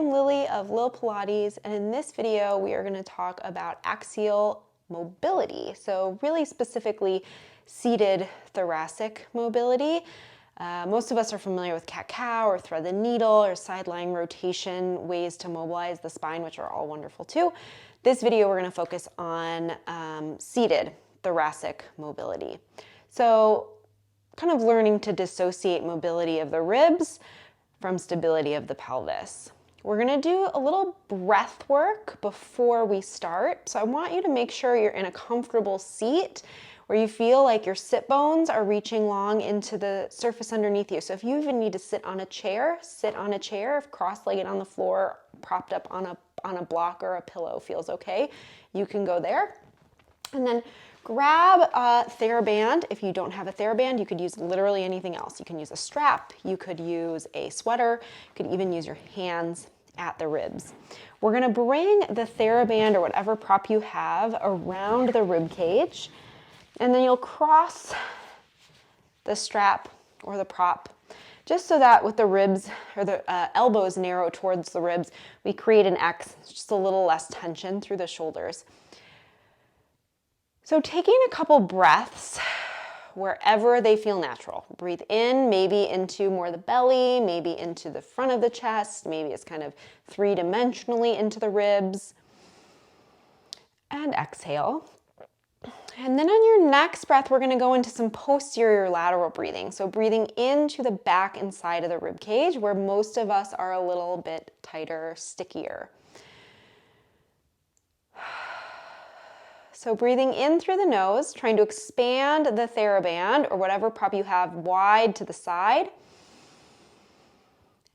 I'm Lily of Lil Pilates, and in this video we are going to talk about axial mobility. So really specifically seated thoracic mobility. Most of us are familiar with cat-cow or thread the needle or side-lying rotation, ways to mobilize the spine, which are all wonderful too. This video we're going to focus on seated thoracic mobility. So kind of learning to dissociate mobility of the ribs from stability of the pelvis. We're going to do a little breath work before we start. So I want you to make sure you're in a comfortable seat where you feel like your sit bones are reaching long into the surface underneath you. So if you even need to sit on a chair, sit on a chair. If cross-legged on the floor, propped up on a block or a pillow feels okay, you can go there. And then grab a theraband. If you don't have a theraband, you could use literally anything else. You can use a strap, you could use a sweater, you could even use your hands at the ribs. We're gonna bring the theraband or whatever prop you have around the rib cage, and then you'll cross the strap or the prop just so that with the ribs or the elbows narrow towards the ribs, we create an X, just a little less tension through the shoulders. So taking a couple breaths wherever they feel natural. Breathe in, maybe into more the belly, maybe into the front of the chest, maybe it's kind of three-dimensionally into the ribs. And exhale. And then on your next breath, we're gonna go into some posterior lateral breathing. So breathing into the back and side of the rib cage where most of us are a little bit tighter, stickier. So breathing in through the nose, trying to expand the theraband or whatever prop you have wide to the side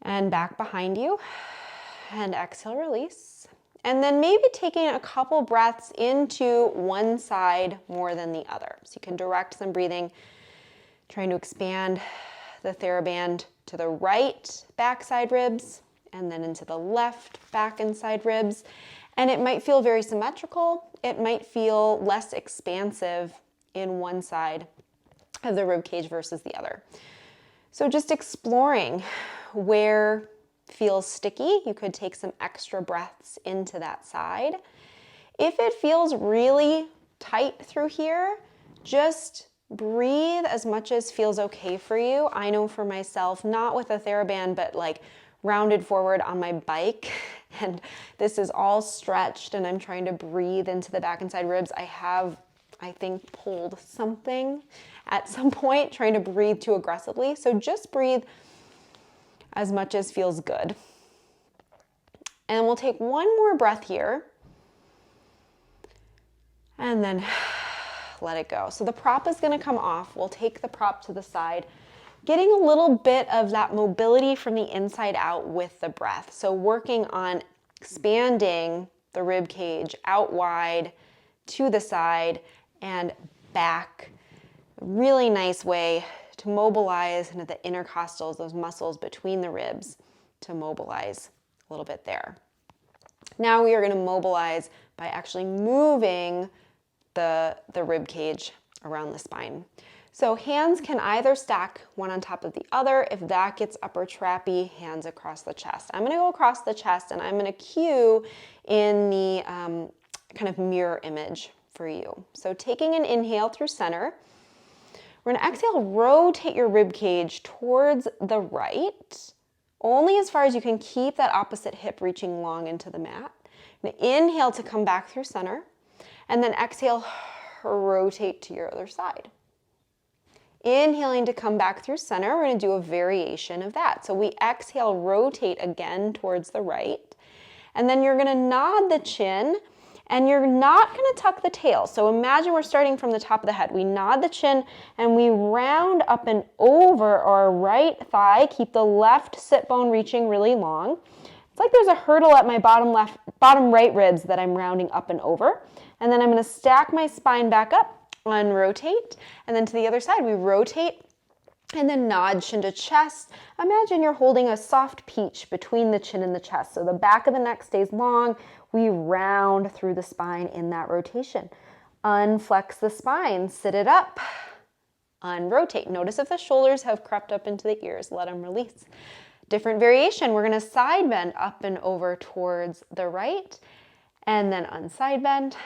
and back behind you, and exhale, release. And then maybe taking a couple breaths into one side more than the other. So you can direct some breathing, trying to expand the theraband to the right backside ribs and then into the left back and side ribs. And it might feel very symmetrical. It might feel less expansive in one side of the rib cage versus the other. So just exploring where feels sticky. You could take some extra breaths into that side. If it feels really tight through here, just breathe as much as feels okay for you. I know for myself, not with a theraband, but like rounded forward on my bike, and this is all stretched and I'm trying to breathe into the back and side ribs. I have, I think, pulled something at some point trying to breathe too aggressively. So just breathe as much as feels good. And we'll take one more breath here and then let it go. So the prop is going to come off. We'll take the prop to the side, getting a little bit of that mobility from the inside out with the breath. So working on expanding the rib cage out wide to the side and back. Really nice way to mobilize into the intercostals, those muscles between the ribs, to mobilize a little bit there. Now we are going to mobilize by actually moving the rib cage around the spine. So hands can either stack one on top of the other. If that gets upper trappy, hands across the chest. I'm going to go across the chest and I'm going to cue in the kind of mirror image for you. So taking an inhale through center, we're going to exhale, rotate your rib cage towards the right, only as far as you can keep that opposite hip reaching long into the mat. You're going to inhale to come back through center, and then exhale, rotate to your other side. Inhaling to come back through center, we're going to do a variation of that. So we exhale, rotate again towards the right, and then you're going to nod the chin, and you're not going to tuck the tail. So imagine we're starting from the top of the head. We nod the chin, and we round up and over our right thigh. Keep the left sit bone reaching really long. It's like there's a hurdle at my bottom right ribs that I'm rounding up and over. And then I'm going to stack my spine back up, unrotate, and then to the other side we rotate and then nod chin to chest. Imagine you're holding a soft peach between the chin and the chest. So the back of the neck stays long. We round through the spine in that rotation. Unflex the spine, sit it up, unrotate. Notice if the shoulders have crept up into the ears, let them release. Different variation, we're gonna side bend up and over towards the right, and then unside bend,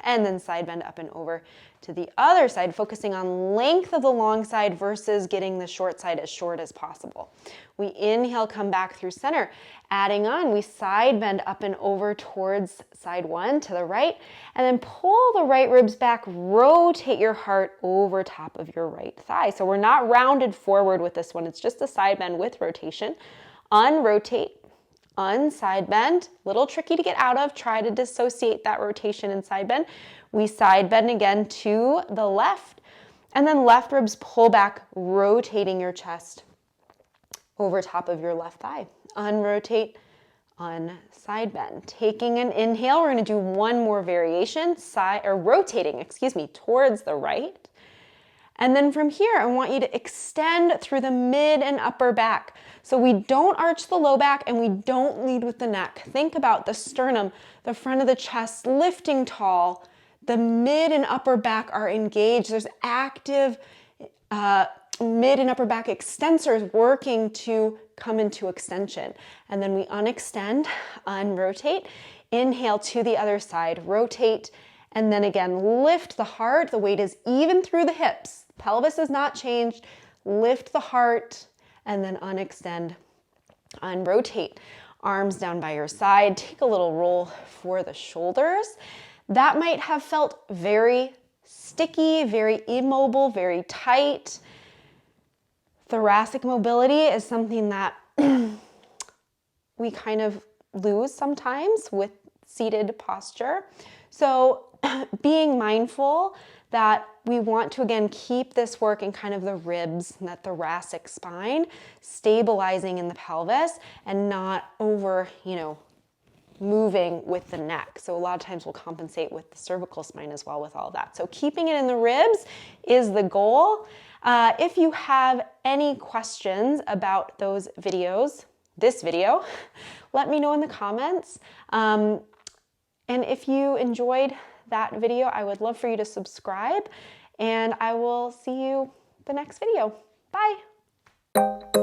and then side bend up and over to the other side, focusing on length of the long side versus getting the short side as short as possible. We inhale, come back through center. Adding on, we side bend up and over towards side one to the right, and then pull the right ribs back, rotate your heart over top of your right thigh. So we're not rounded forward with this one, it's just a side bend with rotation. Unrotate, unside bend, little tricky to get out of. Try to dissociate that rotation and side bend. We side bend again to the left, and then left ribs pull back, rotating your chest over top of your left thigh. Unrotate, unside bend. Taking an inhale, we're gonna do one more variation, rotating, towards the right. And then from here, I want you to extend through the mid and upper back. So we don't arch the low back and we don't lead with the neck. Think about the sternum, the front of the chest lifting tall. The mid and upper back are engaged. There's active mid and upper back extensors working to come into extension. And then we unextend, unrotate, inhale to the other side, rotate, and then again, lift the heart. The weight is even through the hips. Pelvis is not changed. Lift the heart, and then unextend, unrotate. Arms down by your side. Take a little roll for the shoulders. That might have felt very sticky, very immobile, very tight. Thoracic mobility is something that we kind of lose sometimes with seated posture. So being mindful that we want to, again, keep this work in kind of the ribs and that thoracic spine, stabilizing in the pelvis and not over, moving with the neck. So a lot of times we'll compensate with the cervical spine as well with all of that. So keeping it in the ribs is the goal. If you have any questions about those videos, this video, let me know in the comments. And if you enjoyed that video, I would love for you to subscribe, and I will see you the next video. Bye.